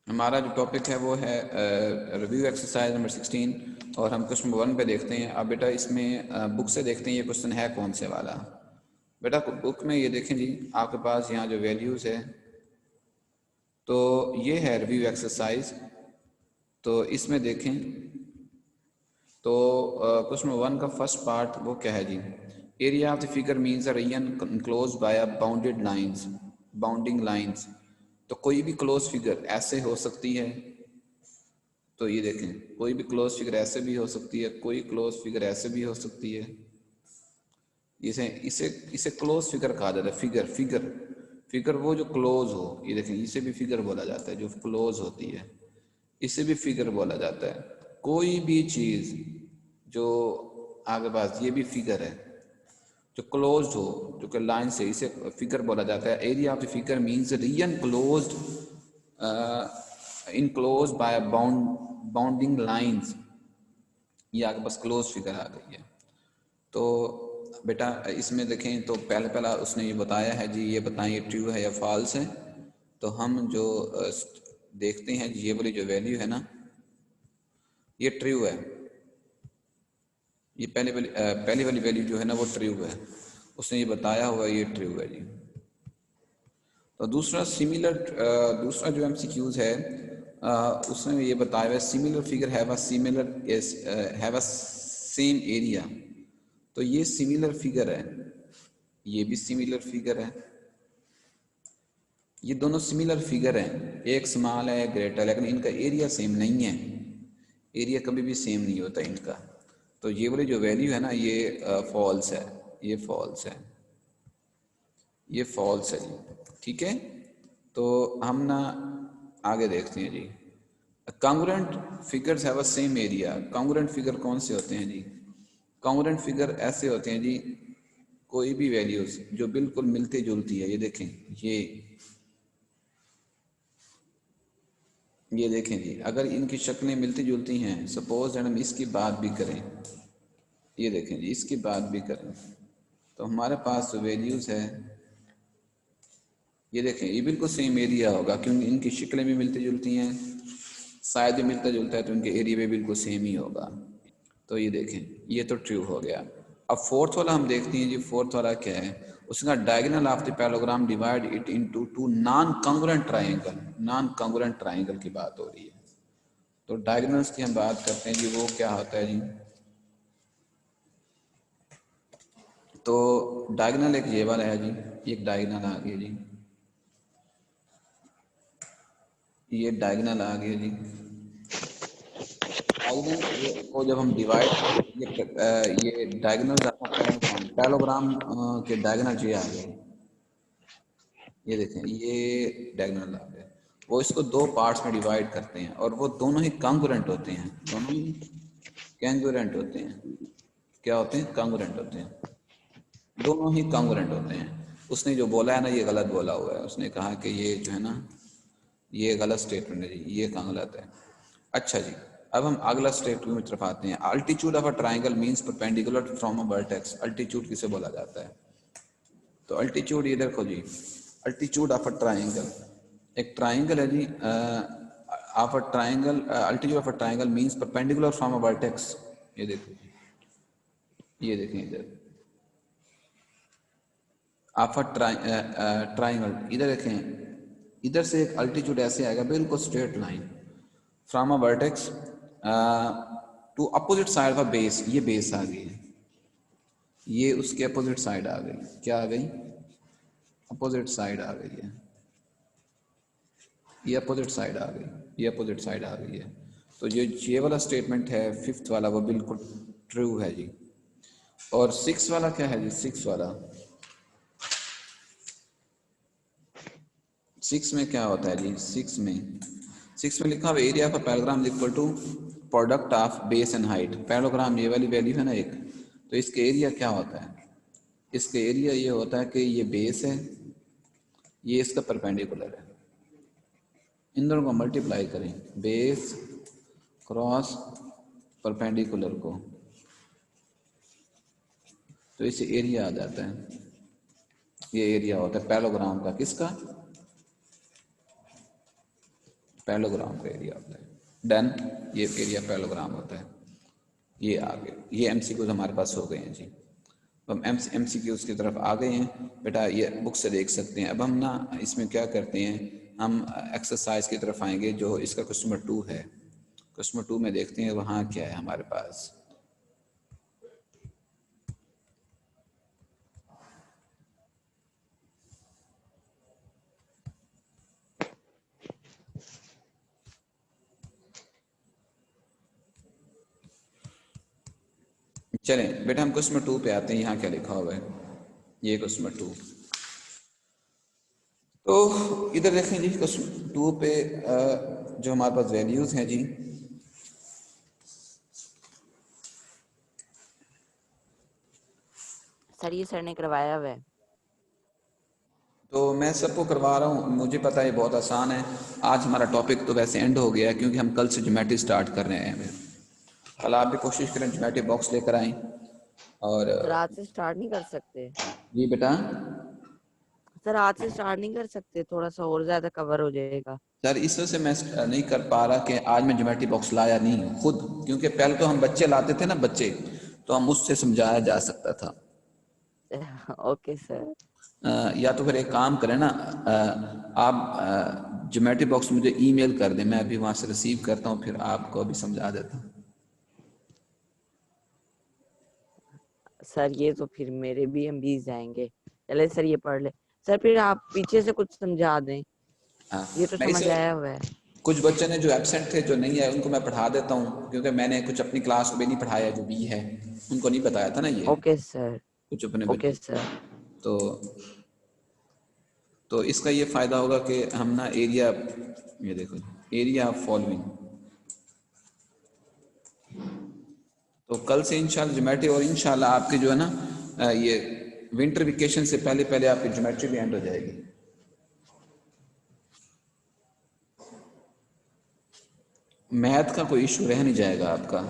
हमारा जो टॉपिक है वो है रिव्यू एक्सरसाइज नंबर 16 और हम क्वेश्चन नंबर 1 पे देखते हैं। अब बेटा इसमें बुक से देखते हैं ये क्वेश्चन है कौन से वाला। बेटा बुक में ये देखें जी, आपके पास यहाँ जो वैल्यूज़ है तो ये है रिव्यू एक्सरसाइज। तो इसमें देखें तो क्वेश्चन नंबर 1 का फर्स्ट पार्ट वो क्या है जी, area of the figure means a region close by a bounded lines, bounding lines. तो कोई भी क्लोज फिगर ऐसे हो सकती है, तो ये देखें कोई भी क्लोज फिगर ऐसे भी हो सकती है, कोई क्लोज फिगर ऐसे भी हो सकती है। इसे इसे इसे क्लोज फिगर कहा जाता है। फिगर फिगर फिगर वो जो क्लोज हो, ये देखें इसे भी फिगर बोला जाता है जो क्लोज होती है, इसे भी फिगर बोला जाता है। कोई भी चीज़ जो आगे पास ये भी फिगर है जो क्लोज्ड हो, जो कि लाइन से, इसे फिगर बोला जाता है। Area of the figure means region closed enclose by bounding lines. ये आगे बस क्लोज फिगर आ गई है। तो बेटा इसमें देखें तो पहले पहला उसने ये बताया है जी, ये बताएं ये ट्रू है या फॉल्स है। तो हम जो देखते हैं जी, ये वाली जो वैल्यू है ना ये ट्रू है। ये पहली वाली वैल्यू जो है ना वो ट्रू है, उसने ये बताया हुआ ये ट्रू है जी। तो दूसरा सिमिलर, दूसरा जो एमसीक्यूज है उसमें ये बताया हुआ similar figure have a similar have a same area. तो ये सिमिलर फिगर है, ये भी सिमिलर फिगर है, ये दोनों सिमिलर फिगर हैं। एक स्मॉल है एक ग्रेटर, लेकिन इनका एरिया सेम नहीं है। एरिया कभी भी सेम नहीं होता इनका। तो ये वाली जो वैल्यू है ना ये फॉल्स है, ये फॉल्स है, ये फॉल्स है जी। ठीक है, तो हम ना आगे देखते हैं जी। Congruent figures have a same area. Congruent figure कौन से होते हैं जी? कॉन्ग्रुएंट फिगर ऐसे होते हैं जी, कोई भी वैल्यूज जो बिल्कुल मिलती जुलती है। ये देखें, ये देखें जी, अगर इनकी शक्लें मिलती जुलती हैं, सपोज हम इसकी बात भी करें, ये देखें जी इसकी बात भी करें, तो हमारे पास जो वैल्यूज़ है ये देखें ये बिल्कुल सेम एरिया होगा, क्योंकि इनकी शक्लें भी मिलती जुलती हैं, शायद भी मिलता जुलता है, तो इनके एरिया भी बिल्कुल सेम ही होगा। तो ये देखें ये तो ट्रू हो गया। अब फोर्थ वाला हम देखते हैं जी, फोर्थ वाला क्या है? उसका diagonal of the parallelogram divide it into two non congruent triangle. Non congruent triangle की बात हो रही है। तो डायगोनल्स की हम बात करते हैं जी, वो क्या होता है जी? तो डायगोनल एक ये वाला है जी, एक डायगोनल आ गया जी, ये डायगोनल आ गया जी। डायगोनल को जब हम डिवाइड, ये डायगोनल पैराग्राम के डायगोनल ये आ गए, ये देखें ये डायगोनल आ गए। वो इसको दो पार्ट्स में डिवाइड करते हैं और वो दोनों ही कॉन्ग्रुएंट होते हैं, दोनों ही कैंगुरेंट होते हैं। क्या होते हैं? कॉन्ग्रुएंट होते हैं, दोनों ही कॉन्ग्रुएंट होते हैं। उसने जो बोला है ना ये गलत बोला हुआ है, उसने कहा कि ये जो है ना ये गलत स्टेटमेंट है जी, ये कहाँ गलत है। अच्छा जी, अब हम अगला स्टेटमेंट की तरफ आते हैं। Altitude of a triangle means perpendicular from a vertex. Altitude किसे बोला जाता है? तो अल्टीट्यूड ये देखो जी, अल्टीट्यूड ऑफ अ ट्राइंगल, एक ट्राइंगल है जी, of a triangle, altitude of a triangle means perpendicular from a vertex. ये देखो जी, ये देखें इधर, ऑफ अ ट्राइंगल, इधर देखें, इधर से एक अल्टीट्यूड ऐसे आएगा बिल्कुल straight line from a vertex to opposite side of a base. ये बेस आ गई है, ये उसके अपोजिट साइड आ गई। क्या आ गई? अपोजिट साइड आ गई है, ये अपोजिट साइड आ गई, ये अपोजिट साइड आ गई है। तो ये वाला स्टेटमेंट है फिफ्थ वाला, वो बिल्कुल ट्रू है जी। और सिक्स वाला क्या है जी? सिक्स वाला, सिक्स में क्या होता है जी? सिक्स में लिखा हुआ area of parallelogram equal to product of base and height. Parallelogram ये वाली वैल्यू है ना एक, तो इसके एरिया क्या होता है? इसके एरिया ये होता है कि ये बेस है, ये इसका परपेंडिकुलर है, इन दोनों को मल्टीप्लाई करें, बेस क्रॉस परपेंडिकुलर को, तो इससे एरिया आ जाता है। ये एरिया होता है पैराग्राम का, किसका? पैरेललोग्राम का एरिया होता है। डन, ये एरिया पैरेललोग्राम होता है। ये आ गए, ये MCQs हमारे पास हो गए हैं जी। तो हम MCQs की तरफ आ गए हैं बेटा, ये बुक से देख सकते हैं। अब हम ना इसमें क्या करते हैं, हम एक्सरसाइज की तरफ आएंगे जो इसका क्वेश्चन नंबर 2 है। क्वेश्चन नंबर 2 में देखते हैं वहाँ क्या है हमारे पास। चलें बेटा, हम क्वेश्चन नंबर 2 पे आते हैं। यहाँ क्या लिखा हुआ है, ये क्वेश्चन नंबर 2। तो इधर देखें जी, क्वेश्चन 2 पे जो हमारे पास वैल्यूज़ हैं जी, सर ये सर ने करवाया हुआ है। तो मैं सबको करवा रहा हूँ, मुझे पता है बहुत आसान है। आज हमारा टॉपिक तो वैसे एंड हो गया है क्योंकि हम कल से ज्योमेट्री स्टार्ट कर रहे हैं। कल आप भी कोशिश करें ज्योमेट्री बॉक्स लेकर आएँ। और सर आज से स्टार्ट नहीं कर सकते? जी बेटा, सर आज से स्टार्ट नहीं कर सकते, थोड़ा सा और ज्यादा कवर हो जाएगा। सर इस वजह से मैं नहीं कर पा रहा कि आज मैं ज्योमेट्री बॉक्स लाया नहीं हूँ खुद, क्योंकि पहले तो हम बच्चे लाते थे ना, बच्चे तो हम उससे समझाया जा सकता था। Okay sir. या तो फिर एक काम करें ना, आप ज्योमेट्री बॉक्स मुझे ईमेल कर दें, मैं अभी वहाँ से रिसीव करता हूँ, फिर आपको अभी समझा देता हूँ। सर ये तो फिर मेरे भी MBs जाएंगे। चले सर ये पढ़ ले। सर फिर आप पीछे से कुछ समझा दें, हाँ, ये तो मैं समझ इसे आया हुआ है। कुछ बच्चे ने जो एब्सेंट थे, जो नहीं है, उनको मैं पढ़ा देता हूँ, क्योंकि मैंने कुछ अपनी क्लास को भी नहीं पढ़ाया, जो भी है उनको नहीं बताया था ना ये, ओके सर। कुछ अपने ओके बच्चे। सर। तो इसका ये फ़ायदा होगा कि हम ना एरिया, ये देखो एरिया फॉलोइंग, तो कल से इंशाल्लाह ज्योमेट्री, और इंशाल्लाह आपके जो है ना ये विंटर वेकेशन से पहले पहले आपकी ज्योमेट्री भी एंड हो जाएगी। मैथ का कोई इशू रह नहीं जाएगा आपका।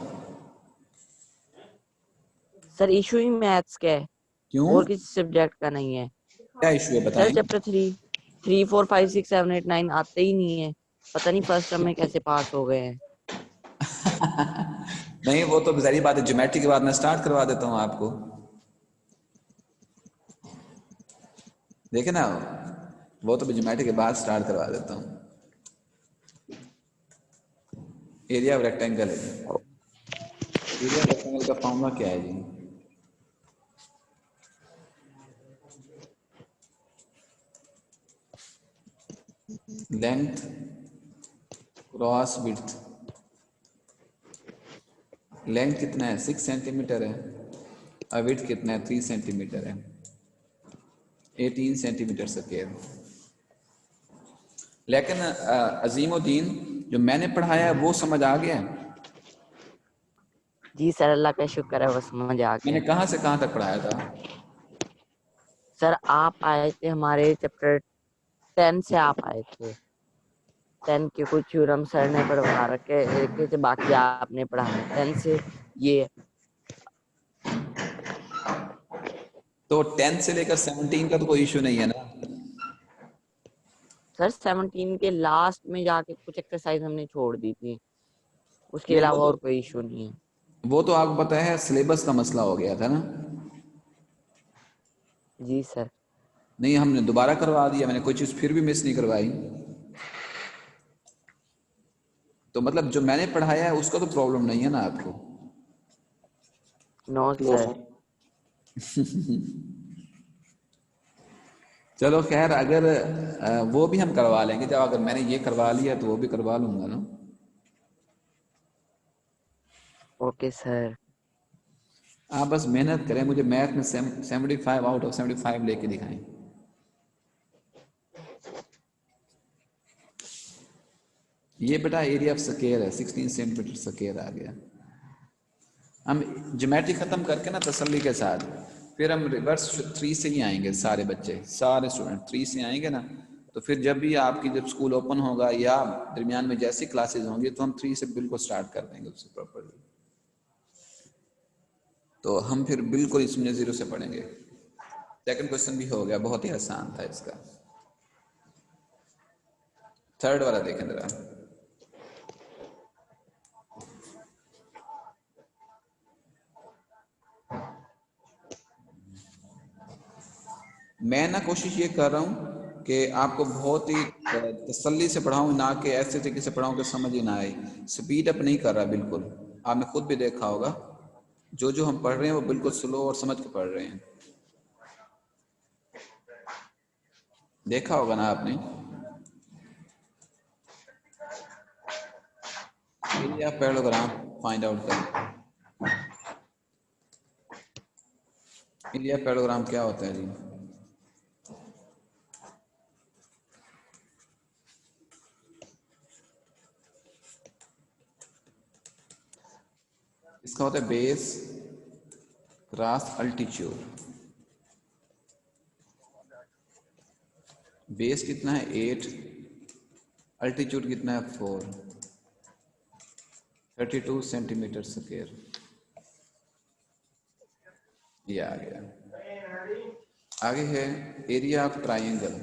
सर इशू ही मैथ्स का है, क्यों, और किसी सब्जेक्ट का नहीं है। क्या इशू है सर बताएं। चैप्टर 3, 4, 5, 6, 7, 8, 9 आते ही नहीं है। पता नहीं फर्स्ट टर्म में कैसे पास हो गए हैं। नहीं, वो तो जाहिर बात है, ज्योमेट्री के बाद मैं स्टार्ट करवा देता हूँ आपको, देखे ना, वो तो ज्योमेट्री के बाद स्टार्ट करवा देता हूँ। एरिया ऑफ रेक्टेंगल है, एरिया ऑफ रेक्टेंगल का फॉर्मूला क्या है जी, लेंथ क्रॉस विड्थ। लेंथ कितना है, 6 सेंटीमीटर है, और विड्थ कितना है, 3 सेंटीमीटर है, 18 सेंटीमीटर स्क्वायर। लेकिन अजीमुद्दीन, जो मैंने पढ़ाया है वो समझ आ गया है? जी सर अल्लाह का शुक्र है, वो समझ आ मैंने गया। कहाँ से कहाँ तक पढ़ाया था? सर आप आए थे हमारे चैप्टर 10 से, आप आए थे 10 के कुछ थ्योरम सर ने पढ़वा रखे थे, बाकी आपने पढ़ाने 10 से। ये तो 10 से लेकर 17 का तो कोई इशू नहीं है ना? सर 17 के लास्ट में जाके कुछ एक्सरसाइज हमने छोड़ दी थी, उसके नहीं, अलावा और कोई इशू नहीं है। वो तो आपको पता है सिलेबस का मसला हो गया था ना। जी सर। नहीं, हमने दोबारा करवा दिया, मैंने कोई चीज़ फिर भी मिस नहीं करवाई। तो मतलब जो मैंने पढ़ाया है उसका तो प्रॉब्लम नहीं है ना आपको? No sir. चलो खैर, अगर वो भी हम करवा लेंगे, जब अगर मैंने ये करवा लिया तो वो भी करवा लूंगा ना। Okay sir. आप बस मेहनत करें, मुझे मैथ में 75 आउट ऑफ 75 लेके दिखाएं। ये बेटा एरिया ऑफ स्क्वायर है, 16 सेंटीमीटर स्क्वायर आ गया। हम ज्योमेट्री ख़त्म करके ना तसल्ली के साथ, फिर हम रिवर्स 3 से ही आएंगे, सारे बच्चे सारे स्टूडेंट 3 से आएंगे ना। तो फिर जब भी आपकी जब स्कूल ओपन होगा या दरमियान में जैसी क्लासेज होंगी, तो हम 3 से बिल्कुल स्टार्ट कर देंगे उससे प्रॉपरली। तो हम फिर बिल्कुल इसमें 0 से पढ़ेंगे। सेकंड क्वेश्चन भी हो गया, बहुत ही आसान था इसका। थर्ड वाला देखें जरा। मैं ना कोशिश ये कर रहा हूँ कि आपको बहुत ही तसल्ली से पढ़ाऊँ, ना कि ऐसे तरीके से पढ़ाऊँ कि समझ ही ना आए। स्पीड अप नहीं कर रहा बिल्कुल, आपने खुद भी देखा होगा जो जो हम पढ़ रहे हैं वो बिल्कुल स्लो और समझ के पढ़ रहे हैं, देखा होगा ना आपने। ये आप पैराग्राफ फाइंड आउट करें। एरिया पैराग्राम क्या होता है जी? इसका होता है बेस क्रॉस अल्टीट्यूड। बेस कितना है 8, अल्टीट्यूड कितना है 4, 32 सेंटीमीटर स्क्वायर। ये आ गया। आगे है एरिया ऑफ ट्राइंगल।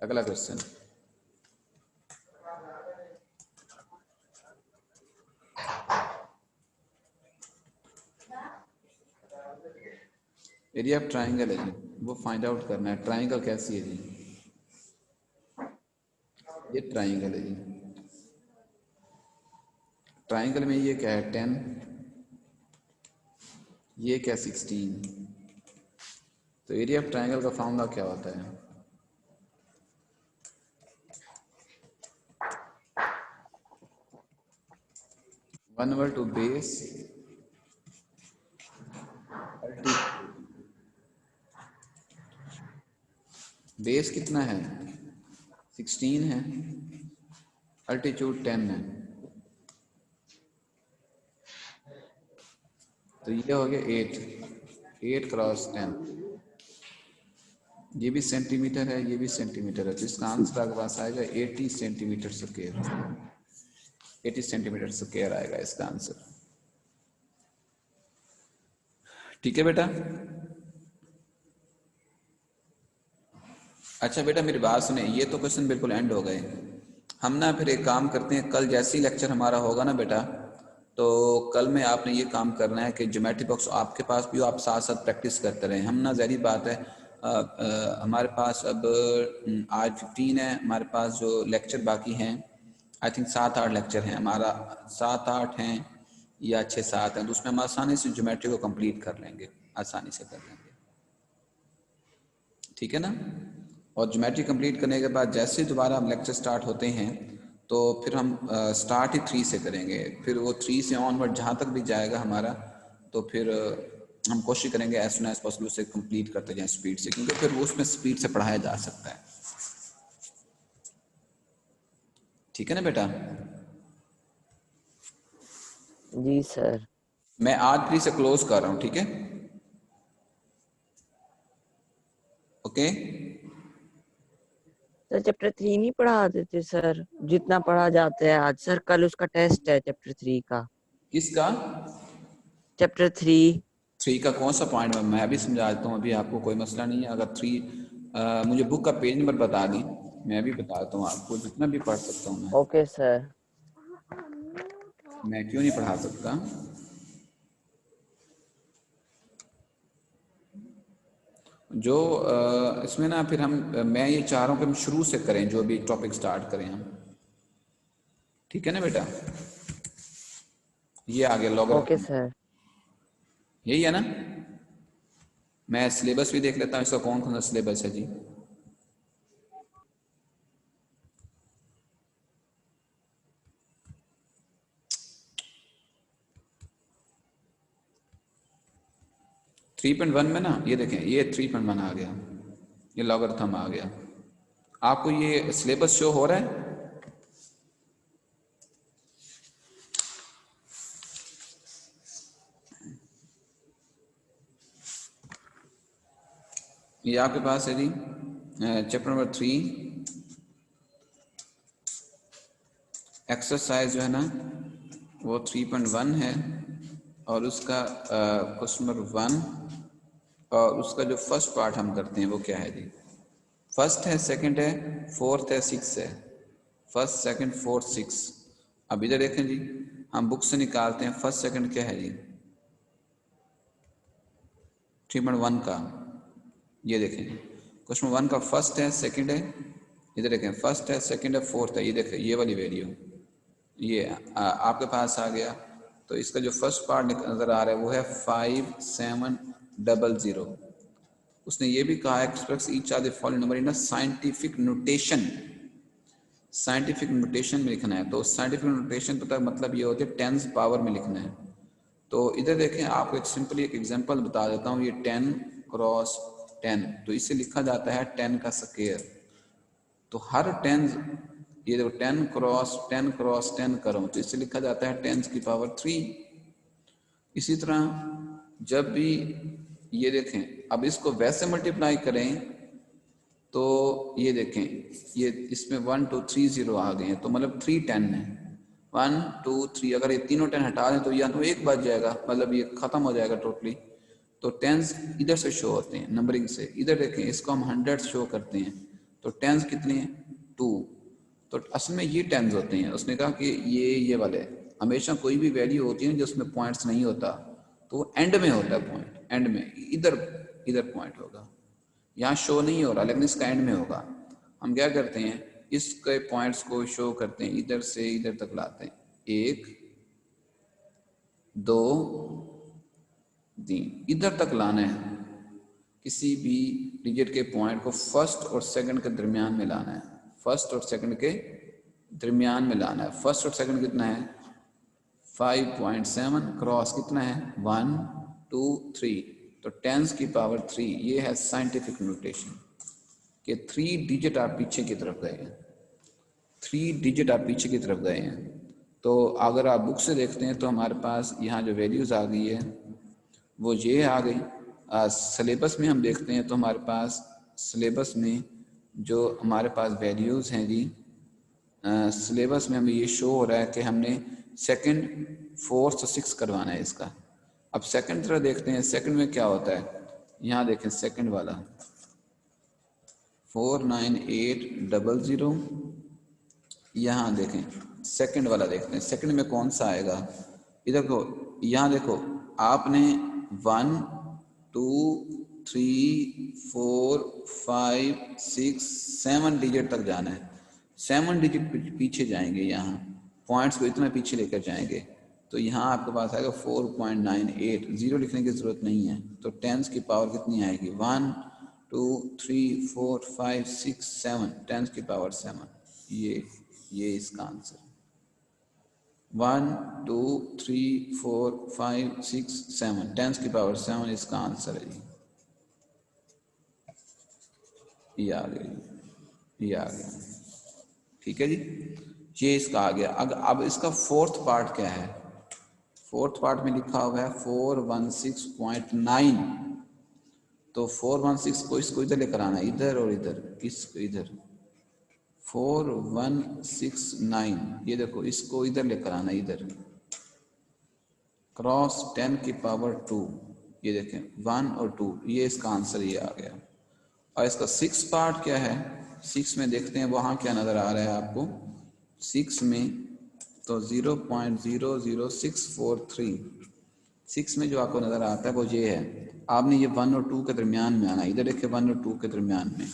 अगला क्वेश्चन, एरिया ऑफ ट्राइंगल है जी, वो फाइंड आउट करना है। ट्राइंगल कैसी है जी? ये ट्राइंगल है जी। ट्राइंगल में ये क्या है 10, ये क्या 16। तो एरिया ऑफ ट्राइंगल का फॉर्मूला क्या होता है? One over two base base कितना है 16 है, अल्टीट्यूड 10 है, तो ये हो गया 8 क्रॉस 10। ये भी सेंटीमीटर है, ये भी सेंटीमीटर है, तो इसका आंसर आपके पास आएगा 80 सेंटीमीटर स्क्वायर। 80 सेंटीमीटर स्क्वायर आएगा इसका आंसर। ठीक है बेटा। अच्छा बेटा मेरी बात सुने, ये तो क्वेश्चन बिल्कुल एंड हो गए। हम ना फिर एक काम करते हैं, कल जैसे ही लेक्चर हमारा होगा ना बेटा, तो कल में आपने ये काम करना है कि ज्योमेट्री बॉक्स आपके पास भी हो, आप साथ साथ प्रैक्टिस करते रहें। हम ना ज़ाहिर बात है हमारे पास अब आज 15 है, हमारे पास जो लेक्चर बाकी हैं आई थिंक 7-8 लेक्चर हैं हमारा, 7-8 हैं या 6-7 हैं, तो उसमें हम आसानी से ज्योमेट्री को कंप्लीट कर लेंगे, आसानी से कर लेंगे। ठीक है ना। और ज्योमेट्री कंप्लीट करने के बाद जैसे दोबारा हम लेक्चर स्टार्ट होते हैं तो फिर हम स्टार्ट ही 3 से करेंगे, फिर वो 3 से ऑनवर्ड जहाँ तक भी जाएगा हमारा, तो फिर हम कोशिश करेंगे एज सुन एज पॉसिबल उसे कंप्लीट करते जाएं स्पीड से, क्योंकि फिर वो उसमें स्पीड से पढ़ाया जा सकता है। ठीक है ना बेटा। जी सर। मैं आज 3 से क्लोज कर रहा हूँ, ठीक है। ओके। सर चैप्टर 3 नहीं पढ़ा देते सर, जितना पढ़ा जाता है आज। सर कल उसका टेस्ट है चैप्टर 3 का। किसका? चैप्टर 3। 3 का कौन सा पॉइंट मैं अभी समझा देता हूँ, अभी आपको कोई मसला नहीं है। अगर 3 मुझे बुक का पेज नंबर बता दी, मैं भी बताता हूँ आपको, जितना भी पढ़ सकता हूँ मैं। Okay sir. मैं क्यों नहीं पढ़ा सकता। जो इसमें ना फिर हम मैं ये चाह रहा हूँ कि हम शुरू से करें, जो भी टॉपिक स्टार्ट करें हम। ठीक है ना बेटा। ये आ गया ओके लॉगरिथम, सर। यही है ना। मैं सिलेबस भी देख लेता हूँ इसका, कौन कौन सा सिलेबस है जी। थ्री पॉइंट वन में ना ये देखें, ये 3.1 आ गया, ये लॉगरिथम आ गया। आपको ये सिलेबस शो हो रहा है? ये आपके पास है जी चैप्टर नंबर 3 एक्सरसाइज जो है ना वो 3.1 है, और उसका क्वेश्चन नंबर 1, और उसका जो फर्स्ट पार्ट हम करते हैं वो क्या है जी। फर्स्ट है, सेकंड है, फोर्थ है, सिक्स है। First second fourth six. अब इधर देखें जी, हम बुक से निकालते हैं फर्स्ट सेकंड क्या है जी 3.1 का। ये देखें क्वेश्चन 1 का फर्स्ट है, सेकंड है, इधर देखें फर्स्ट है, सेकंड है, फोर्थ है, ये देखें ये वाली वैल्यू ये आपके पास आ गया। तो इसका जो फर्स्ट पार्ट नज़र आ रहा है वो है 5700। उसने ये भी कहा express each of the following number in a scientific notation. Scientific notation में लिखना है, तो साइंटिफिक नोटेशन पता मतलब ये होती है टेंस पावर में लिखना है। तो इधर देखें आपको एक सिंपली एक एग्जांपल बता देता हूँ, ये 10 क्रॉस 10, तो इसे लिखा जाता है 10 का स्क्वायर। तो हर 10 ये देखो 10 क्रॉस 10 क्रॉस 10 करो तो इसे लिखा जाता है 10 की पावर 3। इसी तरह जब भी ये देखें अब इसको वैसे मल्टीप्लाई करें तो ये देखें ये इसमें 1 2 3 0 आ गए हैं, तो मतलब 3 10 है, 1 2 3। अगर ये तीनों 10 हटा दें तो यहाँ तो एक बच जाएगा, मतलब ये ख़त्म हो जाएगा टोटली। तो टेंस इधर से शो होते हैं नंबरिंग से। इधर देखें इसको हम 100 शो करते हैं, तो टेंस कितने हैं 2। तो असल में ये टेंस होते हैं। उसने कहा कि ये वाले हमेशा कोई भी वैल्यू होती है जिसमें पॉइंट्स नहीं होता तो वो एंड में होता है, पॉइंट एंड में इधर पॉइंट होगा, यहाँ शो नहीं हो रहा लेकिन इसका एंड में होगा। हम क्या करते हैं इसके पॉइंट्स को शो करते हैं, इधर से इधर तक लाते हैं, 1 2 3 इधर तक लाना है। किसी भी डिजिट के पॉइंट को फर्स्ट और सेकंड के दरमियान में लाना है, फर्स्ट और सेकंड के दरमियान में लाना है। फर्स्ट और सेकंड कितना है 5.7 क्रॉस कितना है 1 2 3, तो 10 की पावर 3। ये है साइंटिफिक नोटेशन कि 3 डिजिट आप पीछे की तरफ गए हैं, 3 डिजिट आप पीछे की तरफ गए हैं। तो अगर आप बुक से देखते हैं तो हमारे पास यहाँ जो वैल्यूज़ आ गई है वो ये आ गई। सिलेबस में हम देखते हैं तो हमारे पास सिलेबस में जो हमारे पास वैल्यूज़ हैं जी, सिलेबस में हमें ये शो हो रहा है कि हमने सेकंड फोर्थ 6 करवाना है इसका। अब सेकंड तरह देखते हैं, सेकंड में क्या होता है, यहाँ देखें सेकंड वाला 49800। यहाँ देखें सेकंड वाला देखते हैं, सेकंड में कौन सा आएगा। इधर को यहाँ देखो आपने 1 2 3 4 5 6 7 डिजिट तक जाना है। 7 डिजिट पीछे जाएंगे, यहाँ पॉइंट्स को इतना पीछे लेकर जाएंगे तो यहाँ आपके पास आएगा 4.98। जीरो लिखने की ज़रूरत नहीं है। तो 10 की पावर कितनी आएगी 1 2 3 4 5 6 7, 10 की पावर 7। ये इसका आंसर 1 2 3 4 5 6 7, 10 की पावर 7 इसका आंसर है जी। ये आ गया ठीक है जी, ये इसका आ गया। अब इसका फोर्थ पार्ट क्या है, फोर्थ पार्ट में लिखा हुआ है 416.9। तो 416 को इसको इधर लेकर आना, इधर और इधर, इसको इधर 4169, ये देखो इसको इधर लेकर आना, इधर क्रॉस 10 की पावर 2, ये देखें 1 और 2, ये इसका आंसर ये आ गया। और इसका 6 पार्ट क्या है, 6 में देखते हैं वहाँ क्या नज़र आ रहा है आपको 6 में। तो 0.00643 6 में जो आपको नज़र आता है वो ये है। आपने ये 1 और 2 के दरमियान में आना, इधर देखिए 1 और 2 के दरमियान में,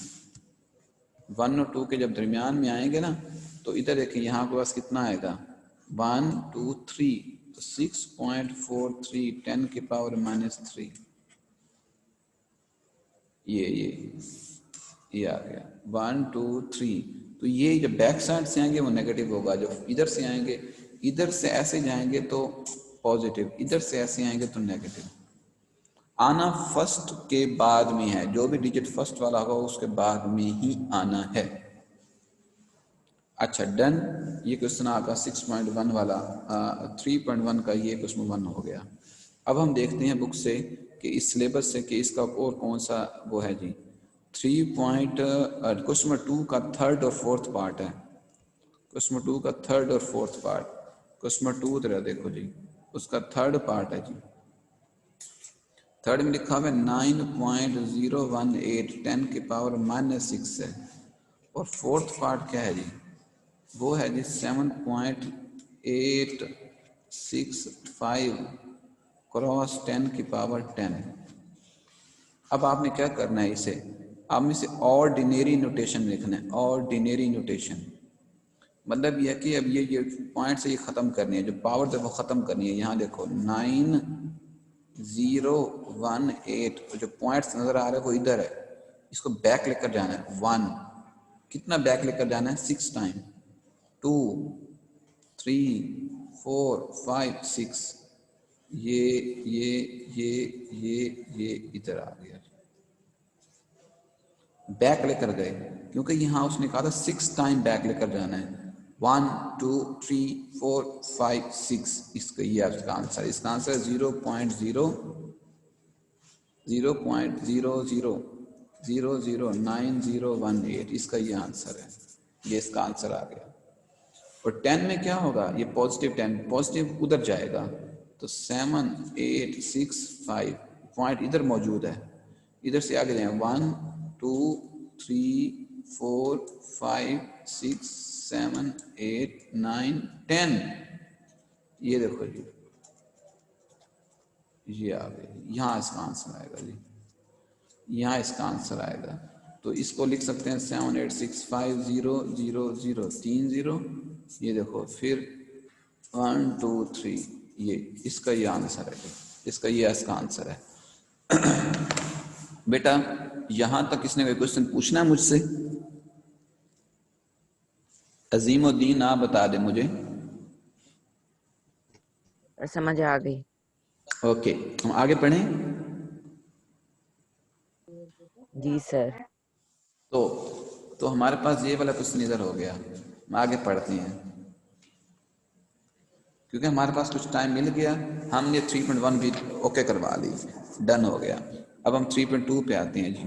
1 और 2 के जब दरमियान में आएंगे ना तो इधर देखिए यहाँ के पास कितना आएगा 1 2 3, तो 6.43 10 की पावर -3, ये आ गया 1 2 3। तो ये जब बैक साइड से आएंगे वो नेगेटिव होगा, जब इधर से आएंगे, इधर से ऐसे जाएंगे तो पॉजिटिव, इधर से ऐसे आएंगे तो नेगेटिव। आना फर्स्ट के बाद में है, जो भी डिजिट फर्स्ट वाला होगा उसके बाद में ही आना है। अच्छा डन, ये क्वेश्चन आपका 6.1 वाला 3.1 का ये क्वेश्चन 1 हो गया। अब हम देखते हैं बुक से कि इस सिलेबस से कि इसका और कौन सा वो है जी। क्वेश्चन 2 का थर्ड और फोर्थ पार्ट है, क्वेश्चन 2 का थर्ड और फोर्थ पार्ट। क्वेश्चन 2 तरह देखो जी, उसका थर्ड पार्ट है जी। थर्ड में लिखा हुआ है 9.018 10 की पावर -6 है। और फोर्थ पार्ट क्या है जी, वो है जी 7.865 क्रॉस 10 की पावर 10। अब आपने क्या करना है, इसे आपने इसे ऑर्डिनरी नोटेशन लिखना है, ऑर्डिनरी नोटेशन। मतलब यह है कि अब ये पॉइंट से ये ख़त्म करनी है, जो पावर है वो ख़त्म करनी है। यहाँ देखो 9018, तो जो पॉइंट्स नज़र आ रहे हैं वो इधर है, इसको बैक लेकर जाना है 1। कितना बैक लेकर जाना है? 6 टाइम, 2 3 4 5 6। ये इधर आ गया, बैक लेकर गए, क्योंकि यहाँ उसने कहा था 6 टाइम बैक लेकर जाना है। 1 2 3 4 5 6, इसका ये आपका आंसर है। इसका आंसर 0.00009018, इसका ये आंसर है। ये इसका आंसर आ गया। और 10 में क्या होगा? ये पॉजिटिव 10, पॉजिटिव उधर जाएगा, तो 7865 पॉइंट इधर मौजूद है, इधर से आगे जाए 1 2 3 4 5 6 7 8 9 10। ये देखो जी, ये आ गया, यहाँ इसका आंसर आएगा जी, यहाँ इसका आंसर आएगा। तो इसको लिख सकते हैं 78650000 3 0। ये देखो फिर 1 2 3, ये इसका ये आंसर है, इसका ये इसका आंसर है। बेटा यहाँ तक किसने कोई क्वेश्चन पूछना है मुझसे? अजीमुद्दीन आप बता दे मुझे। समझ आ गई। ओके, हम आगे पढ़ें। जी सर। तो हमारे पास ये वाला क्वेश्चन इधर हो गया, हम आगे पढ़ते हैं, क्योंकि हमारे पास कुछ टाइम मिल गया। हमने 3.1 भी ओके करवा ली, डन हो गया। अब हम 3.2 पे आते हैं जी।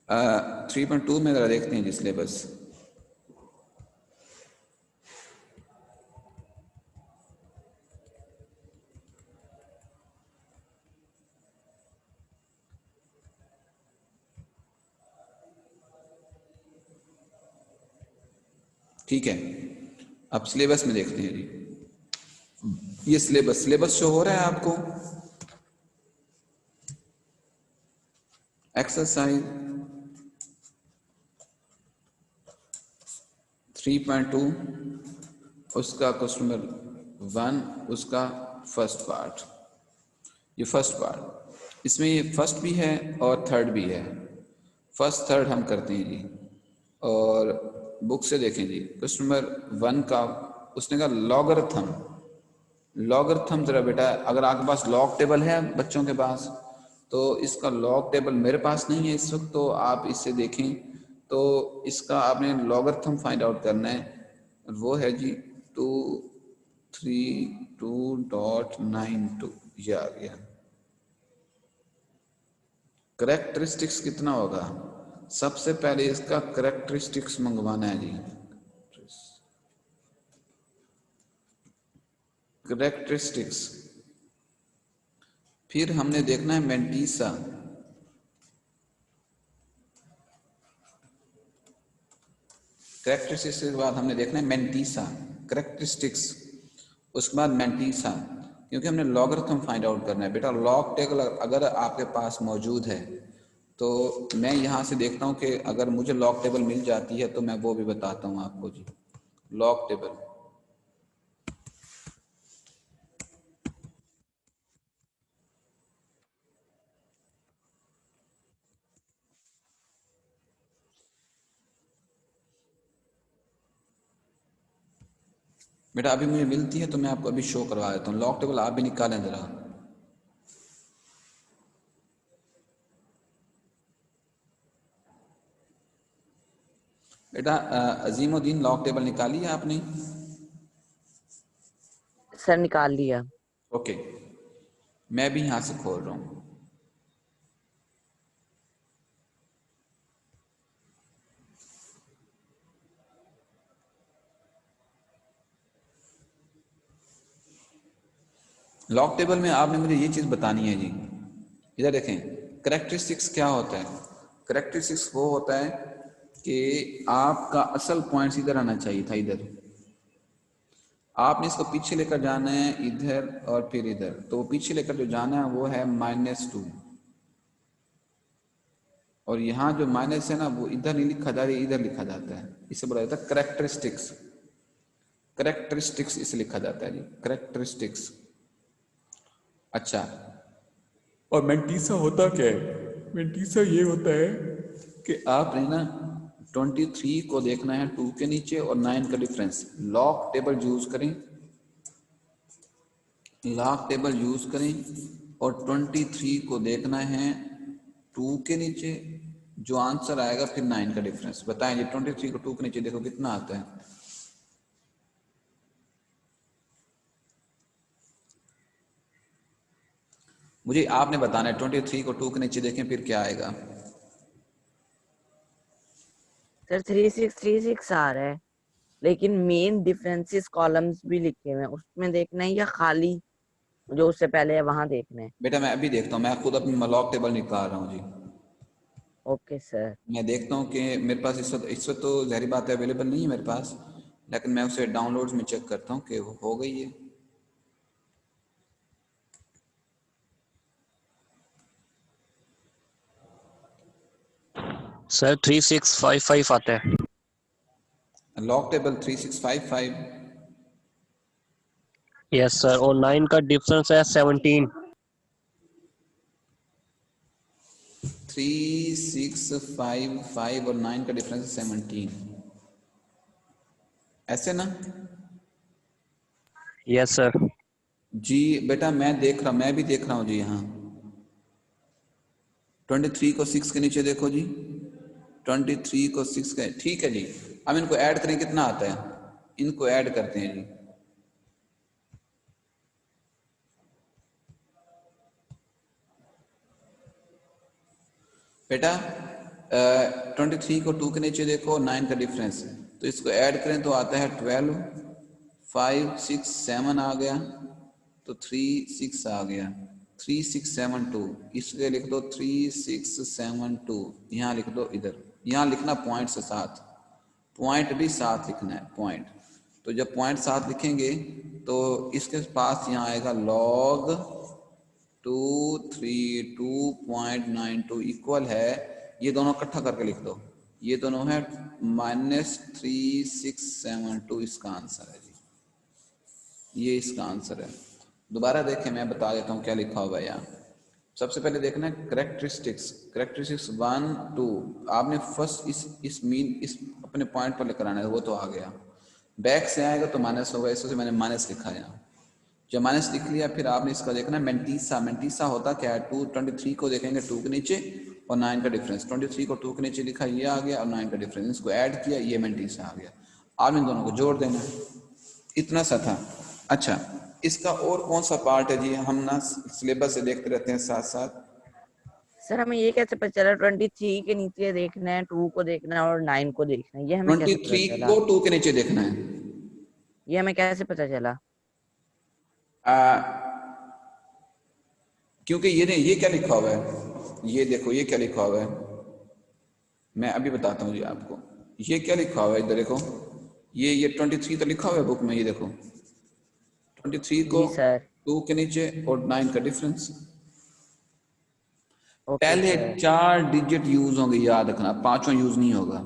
आ, 3.2 में ज़रा देखते हैं जी सिलेबस। ठीक है, अब सिलेबस में देखते हैं जी। ये सिलेबस शो हो रहा है आपको? एक्सरसाइज 3.2, उसका क्वेश्चन नंबर 1, उसका फर्स्ट पार्ट। ये फर्स्ट पार्ट, इसमें ये फर्स्ट भी है और थर्ड भी है। फर्स्ट थर्ड हम करते हैं जी, और बुक से देखें जी। क्वेश्चन नंबर 1 का उसने कहा लॉगरिथम। लॉगरिथम जरा बेटा, अगर आपके पास लॉग टेबल है बच्चों के पास, तो इसका लॉग टेबल मेरे पास नहीं है इस वक्त, तो आप इससे देखें। तो इसका आपने लॉगरिथम फाइंड आउट करना है, वो है जी 232.92, ये आ गया। करेक्टरिस्टिक्स कितना होगा? सबसे पहले इसका करेक्टरिस्टिक्स मंगवाना है जी, करेक्टरिस्टिक्स। फिर हमने देखना है मेंटीसा। करेक्टरिस्टिक्स के बाद हमने देखना है मेंटीसा, करेक्टरिस्टिक्स, उसके बाद मेंटीसा, क्योंकि हमने लॉगरिथम फाइंड आउट करना है। बेटा लॉग टेबल अगर आपके पास मौजूद है, तो मैं यहाँ से देखता हूँ कि अगर मुझे लॉग टेबल मिल जाती है तो मैं वो भी बताता हूँ आपको जी। लॉग टेबल बेटा अभी मुझे मिलती है तो मैं आपको अभी शो करवा देता हूँ। लॉग टेबल आप भी निकालें ज़रा। बेटा अजीमुद्दीन लॉग टेबल निकाली है आपने? सर निकाल लिया। ओके, मैं भी यहाँ से खोल रहा हूँ। लॉग टेबल में आपने मुझे ये चीज़ बतानी है जी। इधर देखें, करेक्टरिस्टिक्स क्या होता है? करेक्टरिस्टिक्स वो होता है कि आपका असल पॉइंट इधर आना चाहिए था, इधर। आपने इसको पीछे लेकर जाना है इधर और फिर इधर, तो वो पीछे लेकर जो जाना है वो है -2, और यहाँ जो माइनस है ना वो इधर नहीं लिखा जाता, इधर लिखा जाता है। इसे बोला जाता है करेक्टरिस्टिक्स। करेक्टरिस्टिक्स इसे लिखा जाता है जी, करेक्टरिस्टिक्स। अच्छा, और मेंटीसा होता क्या है? मेंटीसा ये होता है कि आपने ना 23 को देखना है 2 के नीचे और 9 का डिफरेंस। लॉग टेबल यूज करें, लॉग टेबल यूज करें, और 23 को देखना है 2 के नीचे, जो आंसर आएगा फिर 9 का डिफरेंस। बताएं जी, 23 को 2 के नीचे देखो कितना आता है। मुझे आपने बताना है, 23 को 2 के नीचे देखें फिर क्या आएगा। सर 3636 आ रहा है, लेकिन मेन डिफरेंसेस कॉलम्स भी लिखे हुए हैं, उसमें देखना है या खाली जो उससे पहले है वहां देखना है? बेटा मैं अभी देखता हूँ, मैं खुद अपनी लॉग टेबल निकाल रहा हूँ जी। Okay sir. मैं देखता हूँ कि मेरे पास इस वक्त तो ज़ाहिर बात है अवेलेबल नहीं है मेरे पास, लेकिन मैं उसे डाउनलोड्स में चेक करता हूँ कि वो हो गई है। सर 3655 आता है। Log table 3655। यस सर, और 9 का डिफरेंस है 17। 3655 और 9 का डिफरेंस है 17, ऐसे ना? Yes sir. जी बेटा मैं भी देख रहा हूँ जी। यहाँ 23 को 6 के नीचे देखो जी, 23 को 6 का, ठीक है जी। अब इनको ऐड करें, कितना आता है? इनको ऐड करते हैं जी। बेटा 23 को 2 के नीचे देखो, 9 का डिफरेंस, तो इसको ऐड करें तो आता है 12, 5 6 7 आ गया, तो 3 6 आ गया, 3 6 7 2। इसके लिख दो 3 6 7 2, यहाँ लिख दो, इधर यहाँ लिखना पॉइंट से साथ, पॉइंट भी साथ लिखना है, पॉइंट। तो जब पॉइंट साथ लिखेंगे तो इसके पास यहाँ आएगा log 232.92 इक्वल है, ये दोनों इकट्ठा करके लिख दो, ये दोनों है -3672। इसका आंसर है जी, ये इसका आंसर है। दोबारा देखें, मैं बता देता हूँ क्या लिखा हुआ है यहाँ। सबसे पहले देखना है करेक्टरिस्टिक्स, करेक्टरिस्टिक्स 1 2, आपने फर्स्ट इस मीन इस अपने पॉइंट पर लेकर आना है, वो तो आ गया। बैक से आएगा तो माइनस होगा, इससे मैंने माइनस लिखा है यहाँ। जब माइनस लिख लिया फिर आपने इसका देखना है मेंटीसा। मेंटीसा होता क्या है? 23 को देखेंगे 2 के नीचे और 9 का डिफरेंस, 23 को 2 के नीचे लिखा, ये आ गया, और 9 का डिफरेंस, इसको ऐड किया, ये मेंटीसा आ गया। आप इन दोनों को जोड़ देना, इतना सा था। अच्छा, इसका और कौन सा पार्ट है जी? हम ना सिलेबस से देखते रहते हैं साथ साथ। सर हमें ये कैसे पता चला 23 के नीचे देखना है, 2 को देखना है और 9 को देखना है? ये हमें कैसे पता 23 चला? को 2 के नीचे देखना है। ये हमें कैसे पता चला? क्योंकि ये क्या लिखा हुआ है, ये देखो ये क्या लिखा हुआ है, मैं अभी बताता हूँ जी आपको। ये क्या लिखा हुआ है, इधर देखो, ये 23 तो लिखा हुआ है बुक में, ये देखो 23 को जी सर। 2 के नीचे और 9 का डिफरेंस। ओके पहले सर। 4 डिजिट यूज होंगे, याद रखना, पांचवा यूज नहीं होगा।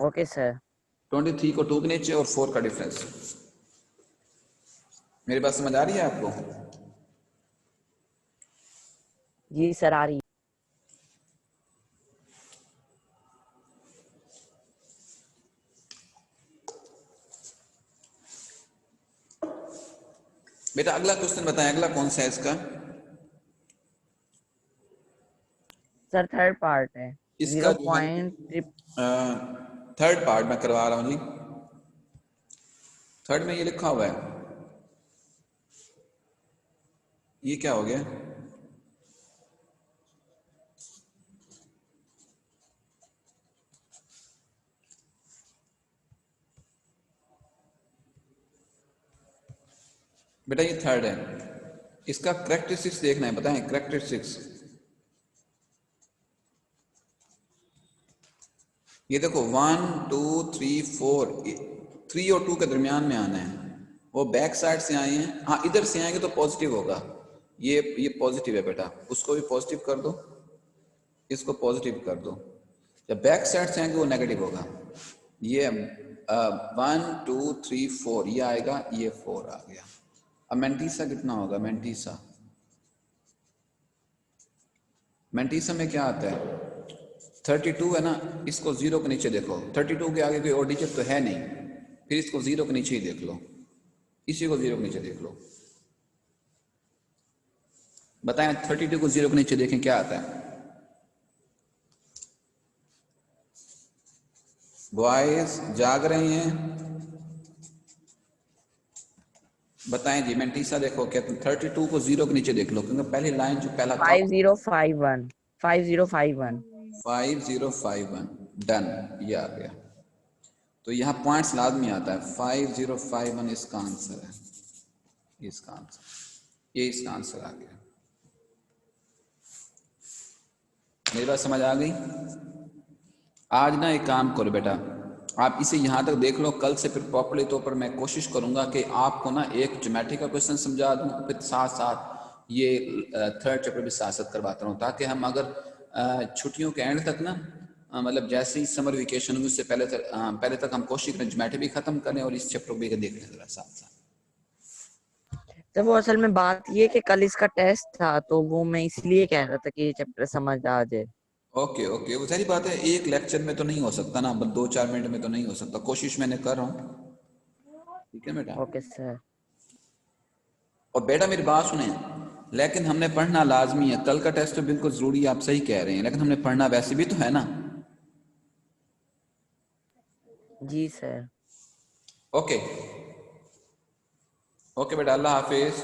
Okay sir. 23 को 2 के नीचे और 4 का डिफरेंस। मेरी बात समझ आ रही है आपको? जी सर आ रही। बेटा अगला क्वेश्चन बताएं, अगला कौन सा है इसका? सर थर्ड पार्ट है, इसका जीरो जो है पॉइंट। थर्ड पार्ट मैं करवा रहा हूँ जी। थर्ड में ये लिखा हुआ है, ये क्या हो गया? बेटा ये थर्ड है, इसका करेक्टरिस्टिक्स देखना है, बताएं करेक्टरिस्टिक्स। ये देखो 1 2 3 4, 3 और 2 के दरमियान में आना है। वो बैक साइड से आए हैं, हाँ इधर से आएंगे तो पॉजिटिव होगा। ये पॉजिटिव है बेटा, उसको भी पॉजिटिव कर दो, इसको पॉजिटिव कर दो। जब बैक साइड से आएंगे वो नेगेटिव होगा। ये 1 2 3 4 ये आएगा, ये 4 आ गया। अब मेंटीसा कितना होगा? मेंटीसा में क्या आता है? 32 है ना, इसको 0 के नीचे देखो। 32 के आगे कोई और डिजिट तो है नहीं, फिर इसको 0 के नीचे ही देख लो, इसी को 0 के नीचे देख लो। बताएं 32 को 0 के नीचे देखें क्या आता है? बॉयज जाग रहे हैं? बताएं जी। मेंटीसा देखो क्या? 32 को 0 के नीचे देख लो, क्योंकि पहली लाइन जो पहला 5051 5051 5051 डन, ये आ गया। तो यहाँ पॉइंट्स लाजमी आता है। 5051 इसका आंसर है, इसका आंसर, ये इसका आंसर आ गया। मेरी बात समझ आ गई? आज ना एक काम करो बेटा, आप इसे यहाँ तक देख लो, कल से फिर प्रॉपर्ली तौर पर मैं कोशिश करूँगा कि आपको ना एक ज्योमेट्री का क्वेश्चन समझा दूँ, फिर साथ साथ ये थर्ड चैप्टर भी साथ साथ करवाता रहूँ, ताकि हम अगर छुट्टियों के एंड तक ना मतलब जैसे ही समर वेकेशन हुई उससे पहले तक हम कोशिश करें ज्योमेट्री भी खत्म करें और इस चैप्टर को भी देख लें जरा साथ साथ। तो वो असल में बात ये कि कल इसका टेस्ट था, तो वो मैं इसलिए कह रहा था कि ये चैप्टर समझ आ जाए। ओके ओके, वो सारी बात है, एक लेक्चर में तो नहीं हो सकता ना, 2-4 मिनट में तो नहीं हो सकता, कोशिश मैंने कर रहा हूँ। ठीक है बेटा? Okay sir. और बेटा मेरी बात सुने, लेकिन हमने पढ़ना लाजमी है। कल का टेस्ट तो बिल्कुल जरूरी है, आप सही कह रहे हैं, लेकिन हमने पढ़ना वैसे भी तो है ना। जी सर। ओके ओके बेटा, अल्लाह हाफिज।